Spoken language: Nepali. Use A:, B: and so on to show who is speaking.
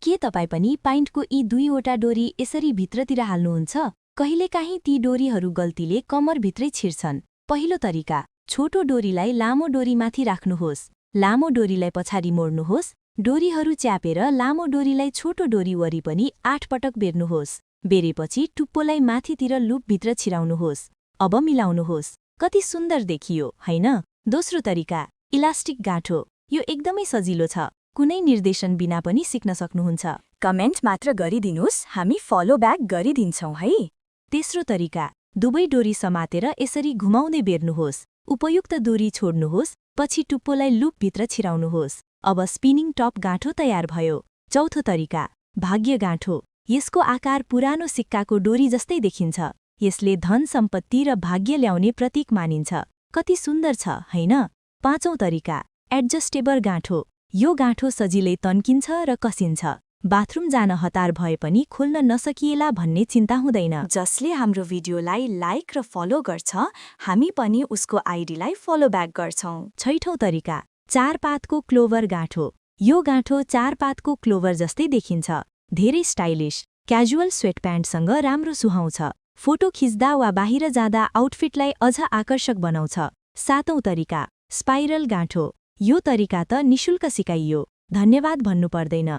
A: के तपाई पनि पाइन्टको यी दुईवटा डोरी यसरी भित्रतिर हाल्नुहुन्छ? कहिलेकाहीँ ती डोरीहरू गल्तीले कम्मरभित्रै छिर्छन्। पहिलो तरिका, छोटो डोरीलाई लामो डोरीमाथि राख्नुहोस्। लामो डोरीलाई पछाडि मोड्नुहोस्। डोरीहरू च्यापेर लामो डोरीलाई छोटो डोरी वरिपरि 8 पटक बेर्नुहोस्। बेरेपछि टुप्पोलाई माथितिर लुपभित्र छिराउनुहोस्। अब मिलाउनुहोस्। कति सुन्दर देखियो, हैन? दोस्रो तरिका, इलास्टिक गाँठो। यो एकदमै सजिलो छ। कुनै निर्देशन बिना पनि सिक्न सक्नुहुन्छ।
B: कमेन्ट मात्र गरिदिनुस्, हामी फलो ब्याक गरिदिन्छौँ है।
A: तेस्रो तरिका, दुवै डोरी समातेर यसरी घुमाउँदै बेर्नुहोस्। उपयुक्त डोरी छोड्नुहोस्, पछि टुप्पोलाई लुपभित्र छिराउनुहोस्। अब स्पिनिङ टप गाँठो तयार भयो। चौथो तरिका, भाग्य गाँठो। यसको आकार पुरानो सिक्काको डोरी जस्तै देखिन्छ। यसले धन सम्पत्ति र भाग्य ल्याउने प्रतीक मानिन्छ। कति सुन्दर छ, हैन? पाँचौं तरिका, एडजस्टेबल गाँठो। यो गाँठो सजिलै तन्किन्छ र कसिन्छ। बाथरुम जान हतार भए पनि खोल्न नसकिएला भन्ने चिन्ता हुँदैन।
B: जसले हाम्रो भिडियोलाई लाइक र फलो गर्छ, हामी पनि उसको आइडीलाई फलो ब्याक गर्छौं।
A: छैठौं तरिका, 4 पातको क्लोभर गाँठो। यो गाँठो 4 पातको क्लोभर जस्तै देखिन्छ। धेरै स्टाइलिश, क्याजुअल स्वेटप्यान्टसँग राम्रो सुहाउँछ। फोटो खिच्दा वा बाहिर जाँदा आउटफिटलाई अझ आकर्षक बनाउँछ। सातौं तरिका, स्पाइरल गाँठो। यो तरिका त निशुल्क सिकाइयो, धन्यवाद भन्नु पर्दैन।